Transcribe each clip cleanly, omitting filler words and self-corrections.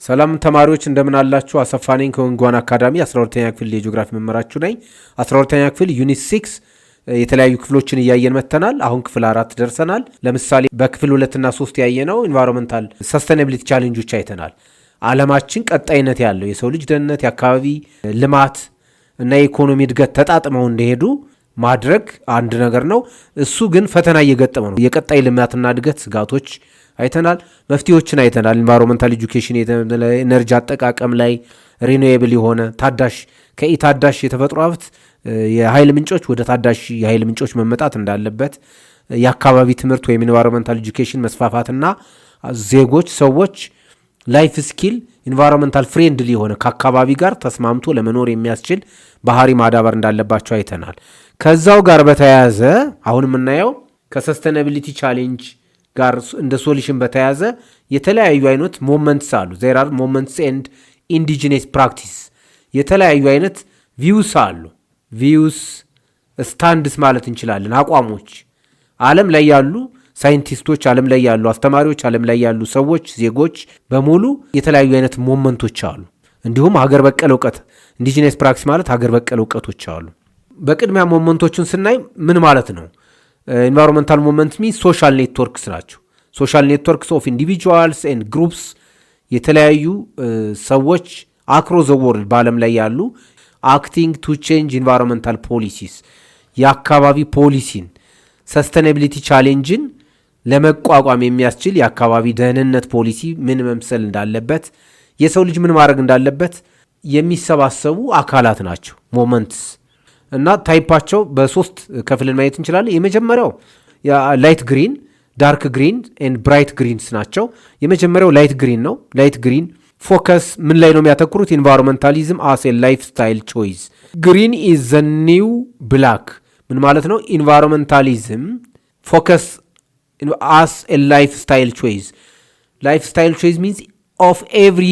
ሰላም ተማሪዎች እንደምን አላችሁ? አሰፋ ነኝ ከወንጓን አካዳሚ 12ኛ ክፍል የጂኦግራፊ መምህራችሁ ነኝ። 12ኛ ክፍል ዩኒት 6 የተለያዩ ክፍሎችን እያየን መተናል። አሁን ክፍል 4 ደርሰናል። ለምሳሌ በክፍል 2 እና 3 ያየነው ኢንቫይሮንመንታል ሰስቴናቢሊቲ ቻሌንጆች አይተናል። ዓለማችን ቀጣይነት ያለው የሰው ልጅ ደህንነት፣ የአካባቢ ልማት እና የኢኮኖሚ እድገት ተጣጥመው እንደሄዱ ማድረግ አንድ ነገር ነው። እሱ ግን ፈተና እየገጠመው ነው። የቀጣይ ልማትና እድገት ስጋቶች አይተናል። መፍትሄዎችን አይተናል። ኢንቫይሮንመንታል ኤጁኬሽን ኤነርጂ አጠቃቀም ላይ ሪኒዌብል የሆነ ታዳሽ ከኢታዳሽ የተፈጥሮ ሀብት የኃይል ምንጮች ወደ ታዳሽ የኃይል ምንጮች መመጣት እንዳለበት፣ የአካባቢ ትምህርት ወይም ኢንቫይሮንመንታል ኤጁኬሽን መስፋፋትና ሰዎች ላይፍ ስኪል ኢንቫይሮንመንታል ፍሬንድሊ የሆነ ከአካባቢ ጋር ተስማምቶ ለመኖር የሚያስችል ባህሪ ማዳበር እንዳለባቸው አይተናል። ከዛው ጋር በተያያዘ አሁን የምናየው ከሰስቴናቢሊቲ ቻሌንጅ ጋር እንደ ሶሉሽን በተያያዘ የተለያዩ አይነት ሞመንትስ አሉ። ዜር አር ሞመንትስ ኤንድ ኢንዲጂነስ ፕራክቲስ የተለያዩ አይነት ቪውስ አሉ። ቪውስ ስታንድስ ማለት እንችላለን። አቋሞች ዓለም ላይ ያሉ ሳይንቲስቶች፣ ዓለም ላይ ያሉ አስተማሪዎች፣ ዓለም ላይ ያሉ ሰዎች፣ ዜጎች በሙሉ የተለያዩ አይነት ሞመንቶች አሉ። እንዲሁም ሀገር በቀል እውቀት ኢንዲጂነስ ፕራክቲስ ማለት ሀገር በቀል እውቀቶች አሉ። በቅድሚያ ሞመንቶቹን ስናይ ምን ማለት ነው? ኢንቫይሮንመንታል ሞመንት ሶሻል ኔትወርክስ ናቸው። ሶሻል ኔትወርክስ ኦፍ ኢንዲቪጁዋልስ ኤንድ ግሩፕስ የተለያዩ ሰዎች አክሮስ ዘ ወርልድ በዓለም ላይ ያሉ አክቲንግ ቱ ቼንጅ ኢንቫይሮንመንታል ፖሊሲስ የአካባቢ ፖሊሲን ሰስቴናቢሊቲ ቻሌንጅን ለመቋቋም የሚያስችል የአካባቢ ደህንነት ፖሊሲ ምን መምሰል እንዳለበት፣ የሰው ልጅ ምን ማድረግ እንዳለበት የሚሰባሰቡ አካላት ናቸው ሞመንትስ። እና ታይፓቸው በሶስት ከፍልን ማየት እንችላለን። የመጀመሪያው ላይት ግሪን፣ ዳርክ ግሪን ኤንድ ብራይት ግሪንስ ናቸው። የመጀመሪያው ላይት ግሪን ነው። ላይት ግሪን ፎከስ ምን ላይ ነው የሚያተኩሩት? ኢንቫይሮንመንታሊዝም አስ ኤ ላይፍ ስታይል ቾይስ። ግሪን ኢዝ ዘ ኒው ብላክ ምን ማለት ነው? ኢንቫይሮንመንታሊዝም ፎከስ አስ ኤ ላይፍ ስታይል ቾይስ። ላይፍ ስታይል ቾይስ ሚንስ ኦፍ ኤቭሪ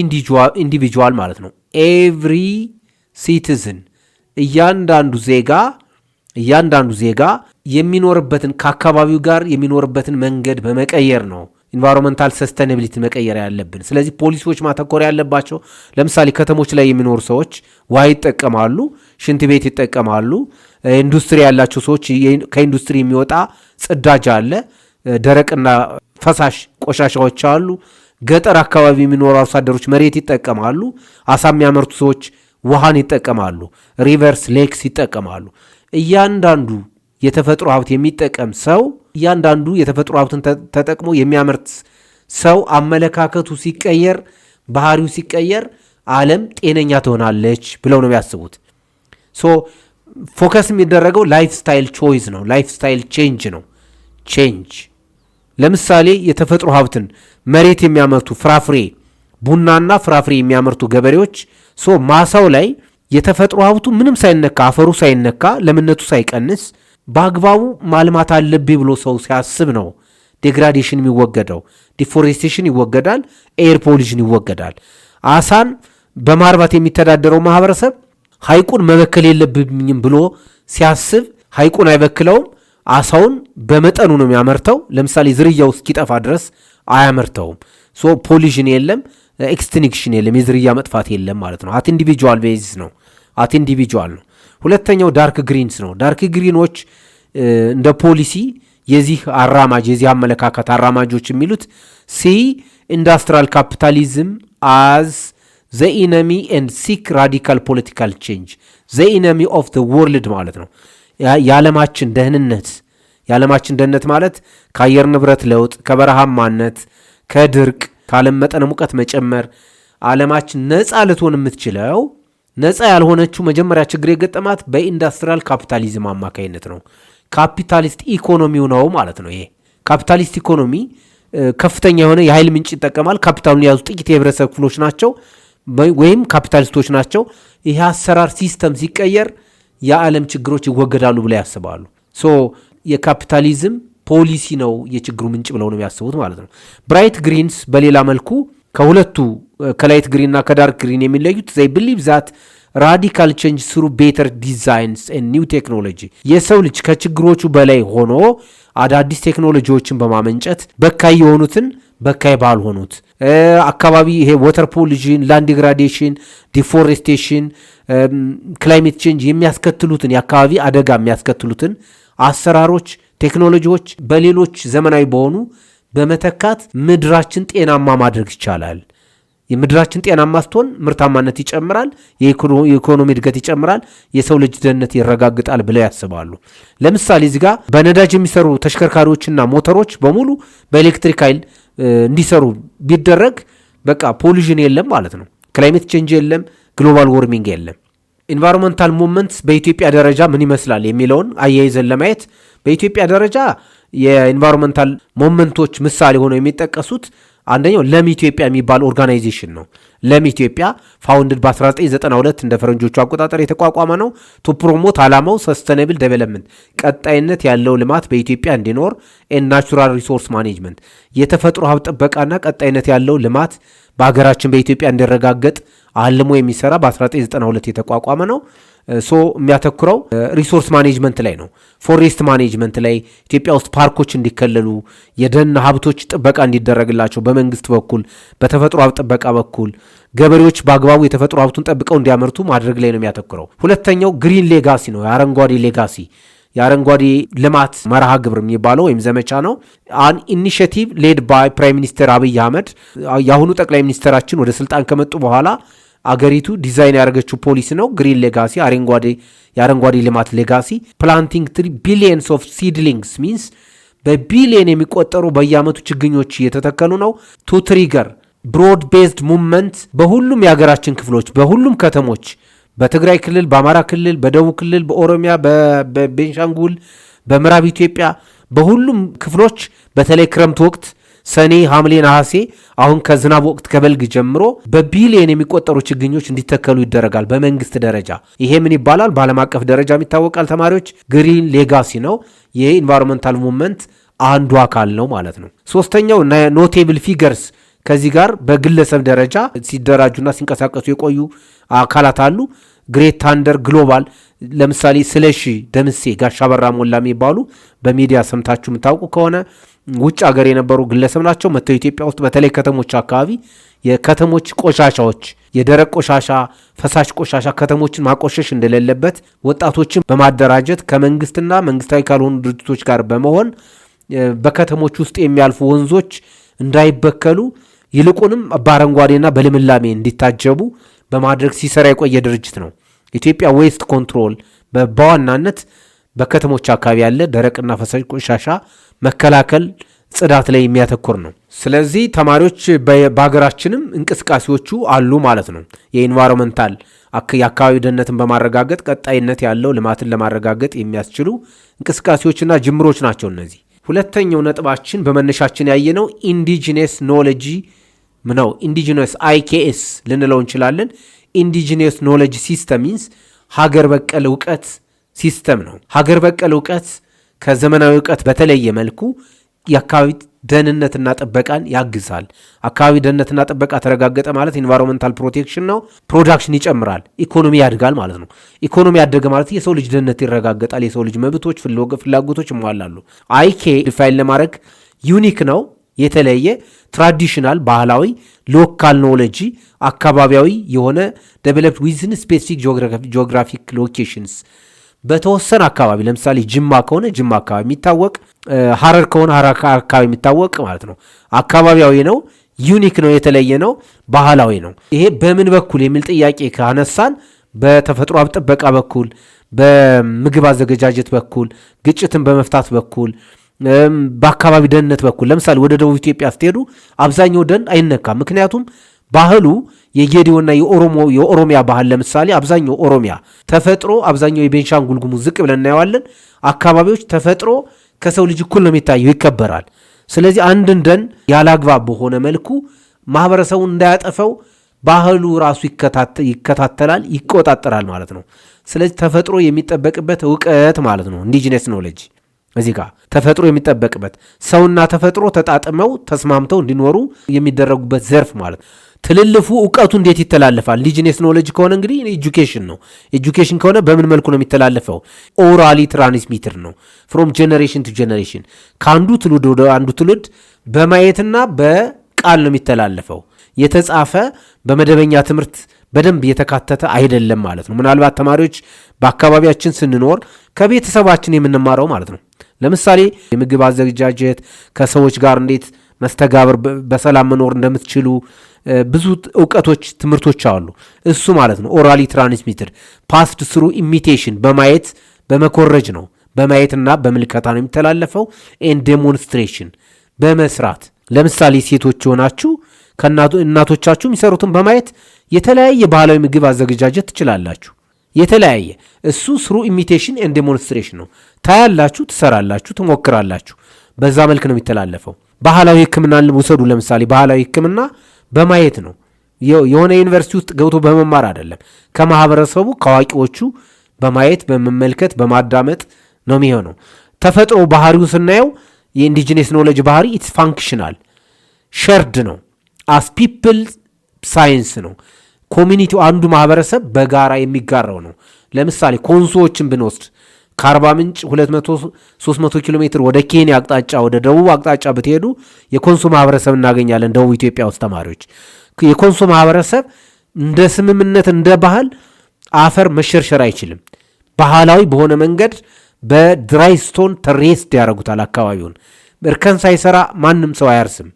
ኢንዲቪጁዋል ማለት ነው። ኤቭሪ ሲቲዝን እያንዳንዱ ዜጋ የሚኖርበትን ከአካባቢው ጋር የሚኖርበትን መንገድ በመቀየር ነው ኢንቫይሮንመንታል ሰስቴናቢሊቲ መቀየር ያለብን። ስለዚህ ፖሊሲዎች ማተኮር ያለባቸው ለምሳሌ ከተሞች ላይ የሚኖሩ ሰዎች ውሃ ይጠቀማሉ፣ ሽንት ቤት ይጠቀማሉ። ኢንዱስትሪ ያላቸው ሰዎች ከኢንዱስትሪ የሚወጣ ጽዳጅ አለ፣ ደረቅና ፈሳሽ ቆሻሻዎች አሉ። ገጠር አካባቢ የሚኖሩ አርሶ አደሮች መሬት ይጠቀማሉ። አሳ የሚያመርቱ ሰዎች ውሃን ይጠቀማሉ፣ ሪቨርስ ሌክስ ይጠቀማሉ። እያንዳንዱ የተፈጥሮ ሀብት የሚጠቀም ሰው እያንዳንዱ የተፈጥሮ ሀብትን ተጠቅሞ የሚያመርት ሰው አመለካከቱ ሲቀየር፣ ባህሪው ሲቀየር ዓለም ጤነኛ ትሆናለች ብለው ነው የሚያስቡት። ፎከስ የሚደረገው ላይፍ ስታይል ቾይስ ነው። ላይፍ ስታይል ቼንጅ ነው። ቼንጅ ለምሳሌ የተፈጥሮ ሀብትን መሬት የሚያመርቱ ፍራፍሬ፣ ቡናና ፍራፍሬ የሚያመርቱ ገበሬዎች ማሳው ላይ የተፈጥሮ ሀብቱ ምንም ሳይነካ፣ አፈሩ ሳይነካ፣ ለምነቱ ሳይቀንስ በአግባቡ ማልማት አለብኝ ብሎ ሰው ሲያስብ ነው ዴግራዴሽን የሚወገደው። ዲፎሬስቴሽን ይወገዳል፣ ኤር ፖሊሽን ይወገዳል። አሳን በማርባት የሚተዳደረው ማህበረሰብ ሐይቁን መበከል የለብኝም ብሎ ሲያስብ ሐይቁን አይበክለውም። አሳውን በመጠኑ ነው የሚያመርተው። ለምሳሌ ዝርያው እስኪጠፋ ድረስ አያመርተውም። ፖሊሽን የለም፣ ኤክስቲንክሽን የለም፣ የዝርያ መጥፋት የለም ማለት ነው። አት ኢንዲቪጁዋል ቤዚስ ነው። አት ኢንዲቪጁዋል ነው። ሁለተኛው ዳርክ ግሪንስ ነው። ዳርክ ግሪኖች እንደ ፖሊሲ የዚህ አመለካከት አራማጆች የሚሉት ኢንዱስትሪያል ካፒታሊዝም አዝ ዘ ኢነሚ ኤንድ ሲክ ራዲካል ፖለቲካል ቼንጅ ዘ ኢነሚ ኦፍ ዘ ወርልድ ማለት ነው። የዓለማችን ደህንነት ማለት ከአየር ንብረት ለውጥ፣ ከበረሃማነት፣ ከድርቅ፣ ከዓለም መጠነ ሙቀት መጨመር ዓለማችን ነፃ ልትሆን የምትችለው ነፃ ያልሆነችው መጀመሪያ ችግር የገጠማት በኢንዱስትሪያል ካፒታሊዝም አማካይነት ነው። ካፒታሊስት ኢኮኖሚው ነው ማለት ነው። ይሄ ካፒታሊስት ኢኮኖሚ ከፍተኛ የሆነ የኃይል ምንጭ ይጠቀማል። ካፒታሉን የያዙ ጥቂት የህብረተሰብ ክፍሎች ናቸው ወይም ካፒታሊስቶች ናቸው። ይሄ አሰራር ሲስተም ሲቀየር የዓለም ችግሮች ይወገዳሉ ብለው ያስባሉ። የካፒታሊዝም ፖሊሲ ነው የችግሩ ምንጭ ብለው ነው የሚያስቡት ማለት ነው። ብራይት ግሪንስ በሌላ መልኩ ከሁለቱ ከላይት ግሪን እና ከዳርክ ግሪን የሚለዩት ዘይ ብሊቭ ዛት ራዲካል ቼንጅ ስሩ ቤተር ዲዛይንስ ኤንድ ኒው ቴክኖሎጂ የሰው ልጅ ከችግሮቹ በላይ ሆኖ አዳዲስ ቴክኖሎጂዎችን በማመንጨት በካይ የሆኑትን በካይ ባልሆኑት አካባቢ ይሄ ዋተር ፖሉሽን፣ ላንድ ዲግራዴሽን፣ ዲፎሬስቴሽን፣ ክላይሜት ቼንጅ የሚያስከትሉትን የአካባቢ አደጋ የሚያስከትሉትን አሰራሮች፣ ቴክኖሎጂዎች በሌሎች ዘመናዊ በሆኑ በመተካት ምድራችን ጤናማ ማድረግ ይቻላል። የምድራችን ጤናማ ስትሆን ምርታማነት ይጨምራል፣ የኢኮኖሚ እድገት ይጨምራል፣ የሰው ልጅ ደህንነት ይረጋግጣል ብለው ያስባሉ። ለምሳሌ እዚህ ጋር በነዳጅ የሚሰሩ ተሽከርካሪዎችና ሞተሮች በሙሉ በኤሌክትሪክ ኃይል እንዲሰሩ ቢደረግ በቃ ፖሉሽን የለም ማለት ነው። ክላይሜት ቼንጅ የለም፣ ግሎባል ዎርሚንግ የለም። ኢንቫይሮንመንታል ሙቭመንት በኢትዮጵያ ደረጃ ምን ይመስላል የሚለውን አያይዘን ለማየት በኢትዮጵያ ደረጃ የኢንቫይሮንመንታል ሙቭመንቶች ምሳሌ ሆነው የሚጠቀሱት አንደኛው ለም ኢትዮጵያ የሚባል ኦርጋናይዜሽን ነው። ለም ኢትዮጵያ ፋውንድድ በ1992 እንደ ፈረንጆቹ አቆጣጠር የተቋቋመ ነው። ቱ ፕሮሞት ዓላማው ሰስተኔብል ዴቨሎፕመንት ቀጣይነት ያለው ልማት በኢትዮጵያ እንዲኖር ኤንድ ናቹራል ሪሶርስ ማኔጅመንት የተፈጥሮ ሀብት ጥበቃና ቀጣይነት ያለው ልማት በሀገራችን በኢትዮጵያ እንዲረጋገጥ አልሞ የሚሰራ በ1992 የተቋቋመ ነው። የሚያተኩረው ሪሶርስ ማኔጅመንት ላይ ነው። ፎሬስት ማኔጅመንት ላይ ኢትዮጵያ ውስጥ ፓርኮች እንዲከለሉ፣ የደን ሀብቶች ጥበቃ እንዲደረግላቸው በመንግስት በኩል በተፈጥሮ ሀብት ጥበቃ በኩል ገበሬዎች በአግባቡ የተፈጥሮ ሀብቱን ጠብቀው እንዲያመርቱ ማድረግ ላይ ነው የሚያተኩረው። ሁለተኛው ግሪን ሌጋሲ ነው፣ የአረንጓዴ ሌጋሲ የአረንጓዴ ልማት መርሃ ግብር የሚባለው ወይም ዘመቻ ነው። አን ኢኒሽቲቭ ሌድ ባይ ፕራይም ሚኒስተር አብይ አህመድ የአሁኑ ጠቅላይ ሚኒስተራችን ወደ ስልጣን ከመጡ በኋላ አገሪቱ ዲዛይን ያደረገችው ፖሊሲ ነው። ግሪን ሌጋሲ የአረንጓዴ ልማት ሌጋሲ ፕላንቲንግ 3 ቢሊየንስ ኦፍ ሲድሊንግስ ሚንስ በቢሊየን የሚቆጠሩ በየዓመቱ ችግኞች እየተተከሉ ነው። ቱ ትሪገር ብሮድ ቤዝድ ሙቭመንት በሁሉም የሀገራችን ክፍሎች በሁሉም ከተሞች በትግራይ ክልል፣ በአማራ ክልል፣ በደቡብ ክልል፣ በኦሮሚያ፣ በቤንሻንጉል፣ በምዕራብ ኢትዮጵያ በሁሉም ክፍሎች በተለይ ክረምት ወቅት ሰኔ፣ ሐምሌ፣ ነሐሴ አሁን ከዝናብ ወቅት ከበልግ ጀምሮ በቢሊየን የሚቆጠሩ ችግኞች እንዲተከሉ ይደረጋል በመንግስት ደረጃ። ይሄ ምን ይባላል? በዓለም አቀፍ ደረጃ ይታወቃል። ተማሪዎች ግሪን ሌጋሲ ነው። ይሄ ኢንቫይሮንመንታል ሙቭመንት አንዱ አካል ነው ማለት ነው። ሶስተኛው ኖቴብል ፊገርስ ከዚህ ጋር በግለሰብ ደረጃ ሲደራጁና ሲንቀሳቀሱ የቆዩ አካላት አሉ። ግሬት ታንደር ግሎባል ለምሳሌ ስለሺ ደምሴ፣ ጋሻ በራ ሞላ የሚባሉ በሚዲያ ሰምታችሁ የምታውቁ ከሆነ ውጭ ሀገር የነበሩ ግለሰብ ናቸው። መጥተው ኢትዮጵያ ውስጥ በተለይ ከተሞች አካባቢ የከተሞች ቆሻሻዎች፣ የደረቅ ቆሻሻ፣ ፈሳሽ ቆሻሻ ከተሞችን ማቆሸሽ እንደሌለበት ወጣቶችን በማደራጀት ከመንግስትና መንግስታዊ ካልሆኑ ድርጅቶች ጋር በመሆን በከተሞች ውስጥ የሚያልፉ ወንዞች እንዳይበከሉ ይልቁንም በአረንጓዴና በልምላሜ እንዲታጀቡ በማድረግ ሲሰራ የቆየ ድርጅት ነው። ኢትዮጵያ ዌስት ኮንትሮል በዋናነት በከተሞች አካባቢ ያለ ደረቅና ፈሳሽ ቆሻሻ መከላከል፣ ጽዳት ላይ የሚያተኩር ነው። ስለዚህ ተማሪዎች በሀገራችንም እንቅስቃሴዎቹ አሉ ማለት ነው። የኢንቫይሮንመንታል የአካባቢ ደህንነትን በማረጋገጥ ቀጣይነት ያለው ልማትን ለማረጋገጥ የሚያስችሉ እንቅስቃሴዎችና ጅምሮች ናቸው እነዚህ። ሁለተኛው ነጥባችን በመነሻችን ያየነው ኢንዲጂነስ ኖሌጂ ነው። ኢንዲጂነስ IKS ልንለው እንችላለን። ኢንዲጂነስ ኖሌጅ ሲስተም ሚንስ ሀገር በቀል እውቀት ሲስተም ነው። ሀገር በቀል እውቀት ከዘመናዊ እውቀት በተለየ መልኩ የአካባቢ ደህንነትና ጥበቃን ያግዛል። አካባቢ ደህንነትና ጥበቃ ተረጋገጠ ማለት ኢንቫይሮንመንታል ፕሮቴክሽን ነው። ፕሮዳክሽን ይጨምራል፣ ኢኮኖሚ ያድጋል ማለት ነው። ኢኮኖሚ ያደገ ማለት የሰው ልጅ ደህንነት ይረጋገጣል፣ የሰው ልጅ መብቶች፣ ፍላጎቶች ይሟላሉ። IK ዲፋይን ለማድረግ ዩኒክ ነው፣ የተለየ ትራዲሽናል፣ ባህላዊ፣ ሎካል ኖሌጂ አካባቢያዊ የሆነ ዴቨሎፕድ ዊዝን ስፔሲፊክ ጂኦግራፊክ ሎኬሽንስ በተወሰነ አካባቢ ለምሳሌ ጅማ ከሆነ ጅማ አካባቢ የሚታወቅ፣ ሀረር ከሆነ ሀረር አካባቢ የሚታወቅ ማለት ነው። አካባቢያዊ ነው፣ ዩኒክ ነው፣ የተለየ ነው፣ ባህላዊ ነው። ይሄ በምን በኩል የሚል ጥያቄ ካነሳን በተፈጥሮ ሀብት ጥበቃ በኩል፣ በምግብ አዘገጃጀት በኩል፣ ግጭትን በመፍታት በኩል፣ በአካባቢ ደህንነት በኩል ለምሳሌ ወደ ደቡብ ኢትዮጵያ ስትሄዱ አብዛኛው ደን አይነካም። ምክንያቱም ባህሉ የጌዲዮና የኦሮሚያ ባህል ለምሳሌ አብዛኛው ኦሮሚያ ተፈጥሮ አብዛኛው የቤንሻንጉል ጉሙዝ ዝቅ ብለን እናየዋለን። አካባቢዎች ተፈጥሮ ከሰው ልጅ እኩል ነው የሚታየው፣ ይከበራል። ስለዚህ አንድን ደን ያላግባብ በሆነ መልኩ ማህበረሰቡን እንዳያጠፈው ባህሉ ራሱ ይከታተላል፣ ይቆጣጠራል ማለት ነው። ስለዚህ ተፈጥሮ የሚጠበቅበት እውቀት ማለት ነው ኢንዲጂነስ ኖሌጅ። እዚህ ጋር ተፈጥሮ የሚጠበቅበት ሰውና ተፈጥሮ ተጣጥመው ተስማምተው እንዲኖሩ የሚደረጉበት ዘርፍ ማለት ትልልፉ እውቀቱ እንዴት ይተላለፋል? ኢንዲጂነስ ኖሌጅ ከሆነ እንግዲህ ኤጁኬሽን ነው። ኤጁኬሽን ከሆነ በምን መልኩ ነው የሚተላለፈው? ኦራሊ ትራንስሚትር ነው። ፍሮም ጀነሬሽን ቱ ጀነሬሽን ከአንዱ ትውልድ ወደ አንዱ ትውልድ በማየትና በቃል ነው የሚተላለፈው። የተጻፈ በመደበኛ ትምህርት በደንብ የተካተተ አይደለም ማለት ነው። ምናልባት ተማሪዎች በአካባቢያችን ስንኖር ከቤተሰባችን የምንማረው ማለት ነው። ለምሳሌ የምግብ አዘገጃጀት፣ ከሰዎች ጋር እንዴት መስተጋብር በሰላም መኖር እንደምትችሉ ብዙ እውቀቶች፣ ትምህርቶች አሉ። እሱ ማለት ነው ኦራሊ ትራንስሚትድ ፓስድ ስሩ ኢሚቴሽን፣ በማየት በመኮረጅ ነው። በማየትና በምልከታ ነው የሚተላለፈው። ኤን ዴሞንስትሬሽን፣ በመስራት ለምሳሌ ሴቶች ሆናችሁ እናቶቻችሁ የሚሰሩትን በማየት የተለያየ ባህላዊ ምግብ አዘገጃጀት ትችላላችሁ። የተለያየ እሱ ስሩ ኢሚቴሽን ኤንድ ዴሞንስትሬሽን ነው። ታያላችሁ፣ ትሰራላችሁ፣ ትሞክራላችሁ። በዛ መልክ ነው የሚተላለፈው። ባህላዊ ሕክምናን ውሰዱ። ለምሳሌ ባህላዊ ሕክምና በማየት ነው። የሆነ ዩኒቨርሲቲ ውስጥ ገብቶ በመማር አይደለም። ከማህበረሰቡ ከአዋቂዎቹ በማየት በመመልከት በማዳመጥ ነው የሚሆነው። ተፈጥሮ ባህሪው ስናየው የኢንዲጂነስ ኖሌጅ ባህሪ ኢትስ ፋንክሽናል ሸርድ ነው። አስ ፒፕል ሳይንስ ነው። ኮሚኒቲው አንዱ ማህበረሰብ በጋራ የሚጋራው ነው። ለምሳሌ ኮንሶዎችን ብንወስድ ከአርባ ምንጭ 200-300 ኪሎ ሜትር ወደ ኬንያ አቅጣጫ ወደ ደቡብ አቅጣጫ ብትሄዱ የኮንሶ ማህበረሰብ እናገኛለን። ደቡብ ኢትዮጵያ ውስጥ ተማሪዎች የኮንሶ ማህበረሰብ እንደ ስምምነት እንደ ባህል አፈር መሸርሸር አይችልም። ባህላዊ በሆነ መንገድ በድራይ ስቶን ተሬስድ ያደርጉታል። አካባቢውን እርከን ሳይሰራ ማንም ሰው አያርስም።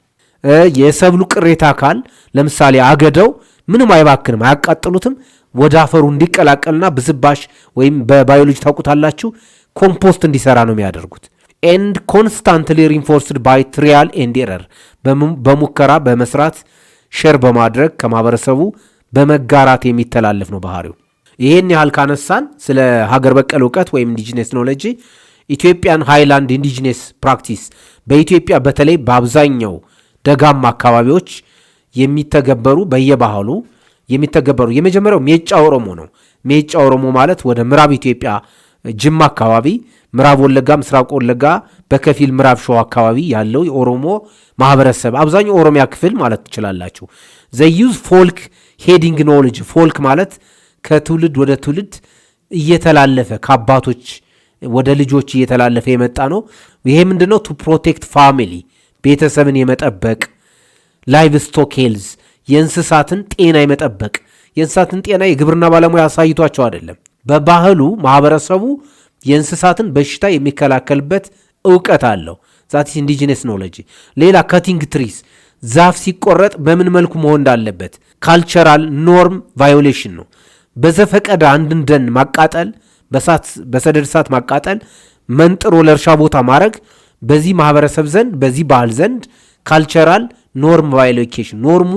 የሰብሉ ቅሬታ አካል ለምሳሌ አገደው ምንም አይባክንም፣ አያቃጥሉትም። ወደ አፈሩ እንዲቀላቀልና ብዝባሽ ወይም በባዮሎጂ ታውቁታላችሁ ኮምፖስት እንዲሰራ ነው የሚያደርጉት። ኤንድ ኮንስታንትሊ ሪንፎርስድ ባይ ትሪያል ኤንድ ኤረር፣ በሙከራ በመስራት ሼር በማድረግ ከማህበረሰቡ በመጋራት የሚተላለፍ ነው ባህሪው። ይሄን ያህል ካነሳን ስለ ሀገር በቀል እውቀት ወይም ኢንዲጂነስ ኖሌጅ ኢትዮጵያን ሃይላንድ ኢንዲጂነስ ፕራክቲስ በኢትዮጵያ በተለይ በአብዛኛው ደጋማ አካባቢዎች የሚተገበሩ በየባህሉ የሚተገበሩ የመጀመሪያው ሜጫ ኦሮሞ ነው። ሜጫ ኦሮሞ ማለት ወደ ምዕራብ ኢትዮጵያ ጅማ አካባቢ፣ ምዕራብ ወለጋ፣ ምስራቅ ወለጋ፣ በከፊል ምዕራብ ሸዋ አካባቢ ያለው የኦሮሞ ማህበረሰብ አብዛኛው ኦሮሚያ ክፍል ማለት ትችላላችሁ። ዘ ዩዝ ፎልክ ሄዲንግ ኖሌጅ፣ ፎልክ ማለት ከትውልድ ወደ ትውልድ እየተላለፈ ከአባቶች ወደ ልጆች እየተላለፈ የመጣ ነው። ይሄ ምንድነው? ቱ ፕሮቴክት ፋሚሊ፣ ቤተሰብን የመጠበቅ ላይቭ ስቶክ ሄልዝ፣ የእንስሳትን ጤና የመጠበቅ። የእንስሳትን ጤና የግብርና ባለሙያ አሳይቷቸው አይደለም። በባህሉ ማህበረሰቡ የእንስሳትን በሽታ የሚከላከልበት እውቀት አለው። ዛት ኢንዲጂነስ ኖሌጅ። ሌላ ካቲንግ ትሪስ፣ ዛፍ ሲቆረጥ በምን መልኩ መሆን እንዳለበት ካልቸራል ኖርም ቫዮሌሽን ነው። በዘፈቀደ አንድን ደን ማቃጠል፣ በሰደድ እሳት ማቃጠል፣ መንጥሮ ለእርሻ ቦታ ማድረግ በዚህ ማህበረሰብ ዘንድ በዚህ ባህል ዘንድ ካልቸራል ኖርም ቫዮሌሽን፣ ኖርሙ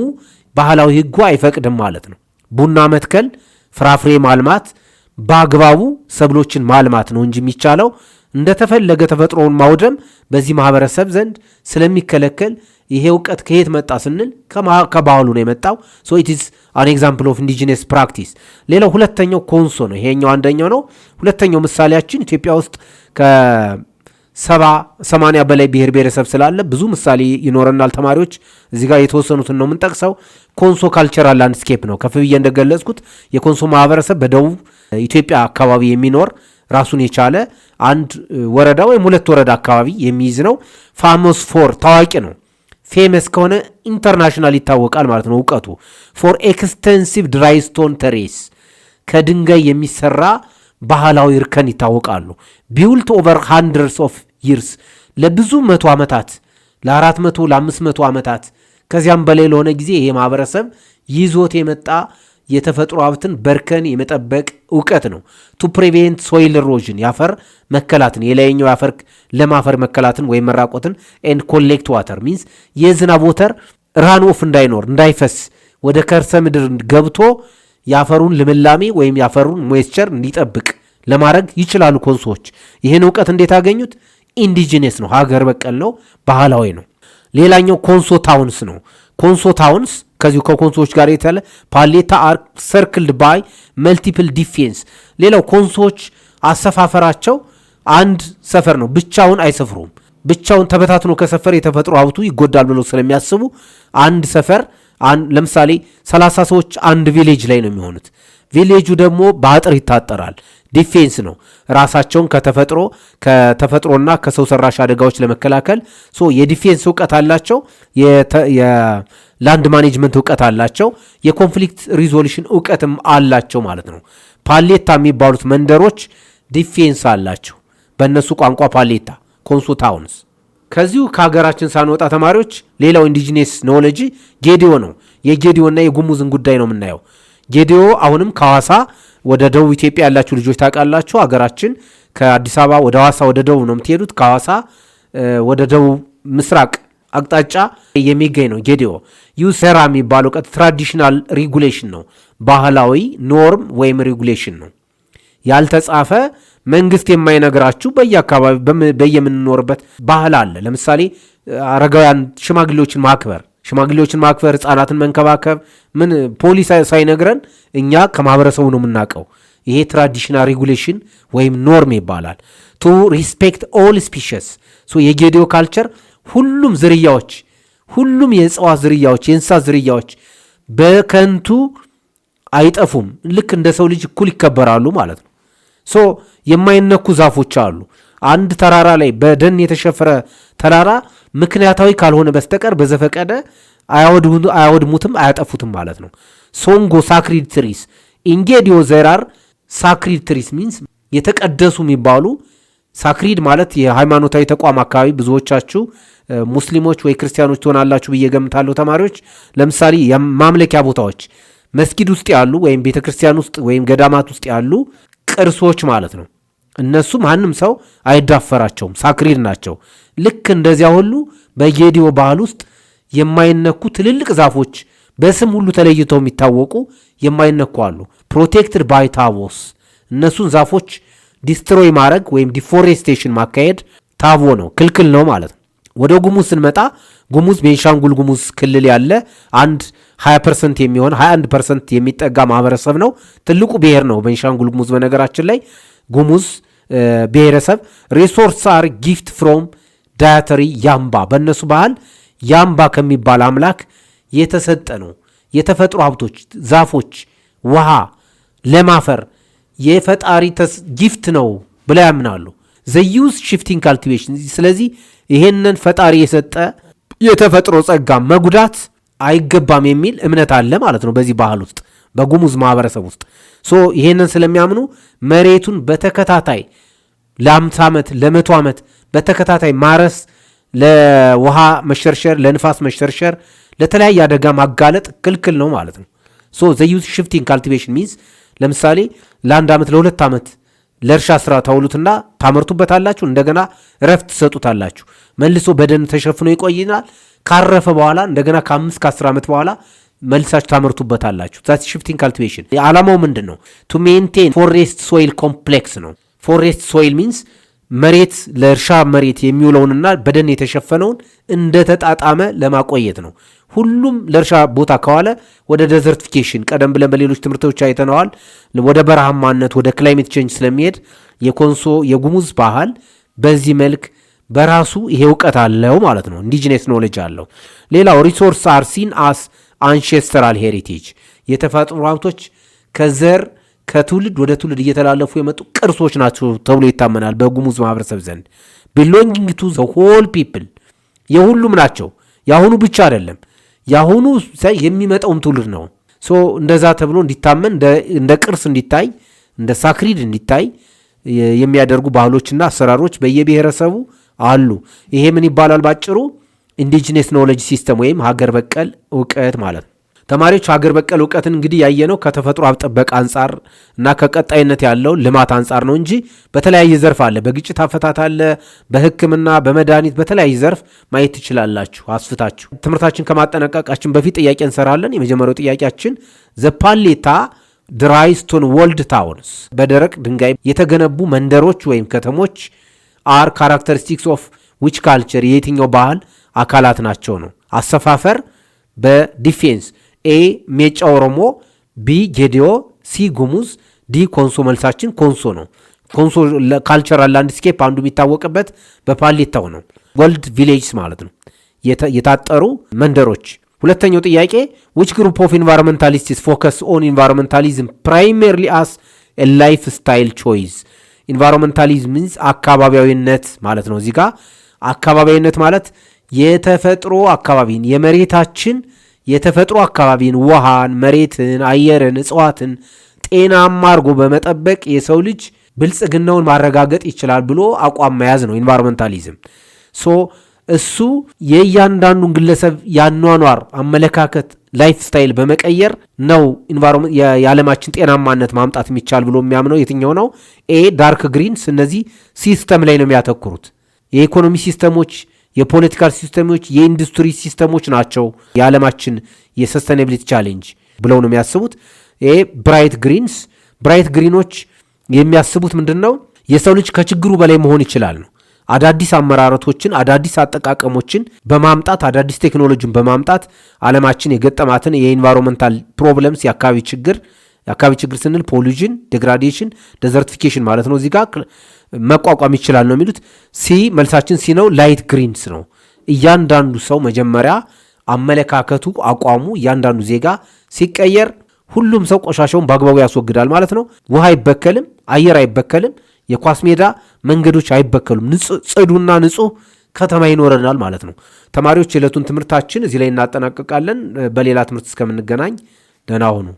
ባህላዊ ህጉ አይፈቅድም ማለት ነው። ቡና መትከል፣ ፍራፍሬ ማልማት፣ በአግባቡ ሰብሎችን ማልማት ነው እንጂ የሚቻለው እንደተፈለገ ተፈጥሮውን ማውደም በዚህ ማህበረሰብ ዘንድ ስለሚከለከል ይሄ እውቀት ከየት መጣ ስንል ከባህሉ ነው የመጣው። ሶ ኢት ኢዝ አን ኤግዛምፕል ኦፍ ኢንዲጂነስ ፕራክቲስ። ሌላው ሁለተኛው ኮንሶ ነው። ይሄኛው አንደኛው ነው። ሁለተኛው ምሳሌያችን ኢትዮጵያ ውስጥ ከ70-80 በላይ ብሔር ብሔረሰብ ስላለ ብዙ ምሳሌ ይኖረናል። ተማሪዎች እዚህ ጋር የተወሰኑትን ነው የምንጠቅሰው። ኮንሶ ካልቸራል ላንድስኬፕ ነው። ከፍ ብዬ እንደገለጽኩት የኮንሶ ማህበረሰብ በደቡብ ኢትዮጵያ አካባቢ የሚኖር ራሱን የቻለ አንድ ወረዳ ወይም ሁለት ወረዳ አካባቢ የሚይዝ ነው። ፋሞስ ፎር ታዋቂ ነው። ፌመስ ከሆነ ኢንተርናሽናል ይታወቃል ማለት ነው እውቀቱ። ፎር ኤክስቴንሲቭ ድራይ ስቶን ተሬስ፣ ከድንጋይ የሚሰራ ባህላዊ እርከን ይታወቃሉ። ቢውልት ኦቨር ሃንድረድስ ኦፍ ይርስ፣ ለብዙ መቶ ዓመታት ለ400 ለ500 ዓመታት ከዚያም በላይ ለሆነ ጊዜ ይሄ ማህበረሰብ ይዞት የመጣ የተፈጥሮ ሀብትን በርከን የመጠበቅ እውቀት ነው። ቱ ፕሪቬንት ሶይል ኢሮዥን፣ ያፈር መከላትን፣ የላይኛው ያፈር ለማፈር መከላትን ወይም መራቆትን። ኤንድ ኮሌክት ዋተር ሚንስ የዝናብ ወተር ራን ኦፍ እንዳይኖር እንዳይፈስ ወደ ከርሰ ምድር ገብቶ ያፈሩን ልምላሜ ወይም ያፈሩን ሞይስቸር እንዲጠብቅ ለማድረግ ይችላሉ ኮንሶዎች። ይህን እውቀት እንዴት አገኙት? ኢንዲጂነስ ነው፣ ሀገር በቀል ነው፣ ባህላዊ ነው። ሌላኛው ኮንሶ ታውንስ ነው። ኮንሶ ታውንስ ከዚሁ ከኮንሶዎች ጋር የተለ ፓሌታ አር ሰርክልድ ባይ መልቲፕል ዲፌንስ። ሌላው ኮንሶዎች አሰፋፈራቸው አንድ ሰፈር ነው፣ ብቻውን አይሰፍሩም። ብቻውን ተበታትኖ ከሰፈር የተፈጥሮ ሀብቱ ይጎዳል ብለው ስለሚያስቡ አንድ ሰፈር ለምሳሌ 30 ሰዎች አንድ ቪሌጅ ላይ ነው የሚሆኑት። ቪሌጁ ደግሞ በአጥር ይታጠራል። ዲፌንስ ነው። ራሳቸውን ከተፈጥሮና ከሰው ሰራሽ አደጋዎች ለመከላከል የዲፌንስ እውቀት አላቸው። የላንድ ማኔጅመንት እውቀት አላቸው። የኮንፍሊክት ሪዞሉሽን እውቀትም አላቸው ማለት ነው። ፓሌታ የሚባሉት መንደሮች ዲፌንስ አላቸው። በእነሱ ቋንቋ ፓሌታ፣ ኮንሶ ታውንስ። ከዚሁ ከሀገራችን ሳንወጣ ተማሪዎች ሌላው ኢንዲጂነስ ኖሎጂ ጌዲዮ ነው። የጌዲዮና የጉሙዝን ጉዳይ ነው የምናየው። ጌዲዮ አሁንም ከሐዋሳ ወደ ደቡብ ኢትዮጵያ ያላችሁ ልጆች ታውቃላችሁ። ሀገራችን ከአዲስ አበባ ወደ ሐዋሳ ወደ ደቡብ ነው የምትሄዱት። ከሐዋሳ ወደ ደቡብ ምስራቅ አቅጣጫ የሚገኝ ነው ጌዲዮ። ዩሴራ የሚባለው ትራዲሽናል ሬጉሌሽን ነው። ባህላዊ ኖርም ወይም ሬጉሌሽን ነው። ያልተጻፈ መንግስት የማይነግራችሁ በየአካባቢ በየምንኖርበት ባህል አለ። ለምሳሌ አረጋውያን ሽማግሌዎችን ማክበር፣ ህፃናትን መንከባከብ፣ ምን ፖሊስ ሳይነግረን እኛ ከማህበረሰቡ ነው የምናውቀው። ይሄ ትራዲሽናል ሬጉሌሽን ወይም ኖርም ይባላል። ቱ ሪስፔክት ኦል ስፒሽስ። የጌዲዮ ካልቸር ሁሉም ዝርያዎች፣ ሁሉም የእጽዋት ዝርያዎች፣ የእንስሳት ዝርያዎች በከንቱ አይጠፉም። ልክ እንደ ሰው ልጅ እኩል ይከበራሉ ማለት ነው። የማይነኩ ዛፎች አሉ። አንድ ተራራ ላይ በደን የተሸፈረ ተራራ ምክንያታዊ ካልሆነ በስተቀር በዘፈቀደ አያወድሙትም፣ አያጠፉትም ማለት ነው። ሶንጎ ሳክሪድ ትሪስ ኢንጌዲዮ ዘራር ሳክሪድ ትሪስ ሚንስ የተቀደሱ የሚባሉ ሳክሪድ ማለት የሃይማኖታዊ ተቋም አካባቢ ብዙዎቻችሁ ሙስሊሞች ወይ ክርስቲያኖች ትሆናላችሁ ብዬ ገምታለሁ ተማሪዎች። ለምሳሌ የማምለኪያ ቦታዎች መስጊድ ውስጥ ያሉ ወይም ቤተክርስቲያን ውስጥ ወይም ገዳማት ውስጥ ያሉ ቅርሶች ማለት ነው። እነሱ ማንም ሰው አይዳፈራቸውም፣ ሳክሪድ ናቸው። ልክ እንደዚያ ሁሉ በጌዲዮ ባህል ውስጥ የማይነኩ ትልልቅ ዛፎች በስም ሁሉ ተለይተው የሚታወቁ የማይነኩ አሉ። ፕሮቴክትድ ባይ ታቦስ። እነሱን ዛፎች ዲስትሮይ ማድረግ ወይም ዲፎሬስቴሽን ማካሄድ ታቦ ነው፣ ክልክል ነው ማለት ነው። ወደ ጉሙዝ ስንመጣ ጉሙዝ ቤንሻንጉል ጉሙዝ ክልል ያለ አንድ 20% የሚሆን 21% የሚጠጋ ማህበረሰብ ነው። ትልቁ ብሔር ነው ቤንሻንጉል ጉሙዝ። በነገራችን ላይ ጉሙዝ ብሔረሰብ ሪሶርስ አር ጊፍት ፍሮም ዳያተሪ ያምባ። በእነሱ ባህል ያምባ ከሚባል አምላክ የተሰጠ ነው። የተፈጥሮ ሀብቶች፣ ዛፎች፣ ውሃ፣ ለማፈር የፈጣሪ ጊፍት ነው ብለው ያምናሉ። ዘዩዝ ሽፍቲንግ ካልቲቬሽን። ስለዚህ ይሄንን ፈጣሪ የሰጠ የተፈጥሮ ጸጋ መጉዳት አይገባም የሚል እምነት አለ ማለት ነው በዚህ ባህል ውስጥ በጉሙዝ ማህበረሰብ ውስጥ። ይሄንን ስለሚያምኑ መሬቱን በተከታታይ ለ50 ዓመት ለ100 ዓመት በተከታታይ ማረስ፣ ለውሃ መሸርሸር፣ ለንፋስ መሸርሸር፣ ለተለያየ አደጋ ማጋለጥ ክልክል ነው ማለት ነው። ዘዩዝ ሽፍቲንግ ካልቲቬሽን ሚንስ ለምሳሌ ለ1 ዓመት ለ2 ዓመት ለእርሻ ስራ ታውሉትና ታመርቱበታላችሁ። እንደገና ረፍት ትሰጡታላችሁ። መልሶ በደን ተሸፍኖ ይቆይናል። ካረፈ በኋላ እንደገና ከ5 ከ10 ዓመት በኋላ መልሳችሁ ታመርቱበታላችሁ። ዛት ሽፍቲንግ ካልቲቬሽን ዓላማው ምንድን ነው? ቱ ሜንቴን ፎሬስት ሶይል ኮምፕሌክስ ነው። ፎሬስት ሶይል ሚንስ መሬት ለእርሻ መሬት የሚውለውንና በደን የተሸፈነውን እንደተጣጣመ ለማቆየት ነው። ሁሉም ለእርሻ ቦታ ከዋለ ወደ ዴዘርቲፊኬሽን፣ ቀደም ብለን በሌሎች ትምህርቶች አይተነዋል፣ ወደ በረሃማነት ወደ ክላይሜት ቼንጅ ስለሚሄድ የኮንሶ የጉሙዝ ባህል በዚህ መልክ በራሱ ይሄ እውቀት አለው ማለት ነው። ኢንዲጂነስ ኖሌጅ አለው። ሌላው ሪሶርስ አር ሲን አስ አንሴስትራል ሄሪቴጅ፣ የተፈጥሮ ሀብቶች ከዘር ከትውልድ ወደ ትውልድ እየተላለፉ የመጡ ቅርሶች ናቸው ተብሎ ይታመናል በጉሙዝ ማህበረሰብ ዘንድ። ቢሎንጊንግ ቱ ዘ ሆል ፒፕል፣ የሁሉም ናቸው። የአሁኑ ብቻ አይደለም፣ የአሁኑ የሚመጣውም ትውልድ ነው። እንደዛ ተብሎ እንዲታመን እንደ ቅርስ እንዲታይ እንደ ሳክሪድ እንዲታይ የሚያደርጉ ባህሎችና አሰራሮች በየብሔረሰቡ አሉ። ይሄ ምን ይባላል ባጭሩ? ኢንዲጂነስ ኖሌጅ ሲስተም ወይም ሀገር በቀል እውቀት ማለት ነው። ተማሪዎች ሀገር በቀል እውቀትን እንግዲህ ያየነው ከተፈጥሮ ሀብት ጥበቃ አንጻር እና ከቀጣይነት ያለው ልማት አንጻር ነው እንጂ በተለያየ ዘርፍ አለ። በግጭት አፈታት አለ፣ በሕክምና በመድኃኒት በተለያየ ዘርፍ ማየት ትችላላችሁ አስፍታችሁ። ትምህርታችን ከማጠናቀቃችን በፊት ጥያቄ እንሰራለን። የመጀመሪያው ጥያቄያችን ዘ ፓሌታ ድራይ ስቶን ወልድ ታውንስ፣ በደረቅ ድንጋይ የተገነቡ መንደሮች ወይም ከተሞች አር ካራክተሪስቲክስ ኦፍ ዊች ካልቸር፣ የየትኛው ባህል አካላት ናቸው ነው። አሰፋፈር በዲፌንስ ኤ ሜጫ ኦሮሞ፣ ቢ ጌዲዮ፣ ሲ ጉሙዝ፣ ዲ ኮንሶ። መልሳችን ኮንሶ ነው። ኮንሶ ካልቸራል ላንድስኬፕ አንዱ የሚታወቅበት በፓሌታው ነው። ወልድ ቪሌጅስ ማለት ነው፣ የታጠሩ መንደሮች ሁለተኛው ጥያቄ which group of environmentalists focus on environmentalism primarily as a lifestyle choice? environmentalism means አካባቢያዊነት ማለት ነው። እዚህ ጋር አካባቢያዊነት ማለት የተፈጥሮ አካባቢን የመሬታችን የተፈጥሮ አካባቢን ውሃን፣ መሬትን፣ አየርን፣ እጽዋትን ጤናማ አድርጎ በመጠበቅ የሰው ልጅ ብልጽግናውን ማረጋገጥ ይችላል ብሎ አቋም መያዝ ነው ኢንቫይሮንመንታሊዝም። ሶ እሱ የእያንዳንዱን ግለሰብ ያኗኗር አመለካከት ላይፍ ስታይል በመቀየር ነው የዓለማችን ጤናማነት ማምጣት የሚቻል ብሎ የሚያምነው የትኛው ነው? ዳርክ ግሪንስ እነዚህ ሲስተም ላይ ነው የሚያተኩሩት። የኢኮኖሚ ሲስተሞች፣ የፖለቲካል ሲስተሞች፣ የኢንዱስትሪ ሲስተሞች ናቸው የዓለማችን የሰስተኔቢሊቲ ቻሌንጅ ብለው ነው የሚያስቡት። ብራይት ግሪኖች የሚያስቡት ምንድን ነው? የሰው ልጅ ከችግሩ በላይ መሆን ይችላል ነው። አዳዲስ አመራረቶችን አዳዲስ አጠቃቀሞችን በማምጣት አዳዲስ ቴክኖሎጂን በማምጣት ዓለማችን የገጠማትን የኢንቫይሮንመንታል ፕሮብለምስ የአካባቢ ችግር ስንል ፖሉሽን፣ ዴግራዴሽን፣ ዴዘርቲፊኬሽን ማለት ነው። እዚህ ጋር መቋቋም ይችላል ነው የሚሉት። መልሳችን ሲ ነው። ላይት ግሪንስ ነው። እያንዳንዱ ሰው መጀመሪያ አመለካከቱ አቋሙ እያንዳንዱ ዜጋ ሲቀየር ሁሉም ሰው ቆሻሻውን በአግባቡ ያስወግዳል ማለት ነው። ውሃ አይበከልም፣ አየር አይበከልም፣ የኳስ ሜዳ መንገዶች አይበከሉም፣ ጽዱና ንጹህ ከተማ ይኖረናል ማለት ነው። ተማሪዎች የዕለቱን ትምህርታችን እዚህ ላይ እናጠናቀቃለን። በሌላ ትምህርት እስከምንገናኝ ደህና ሁኑ።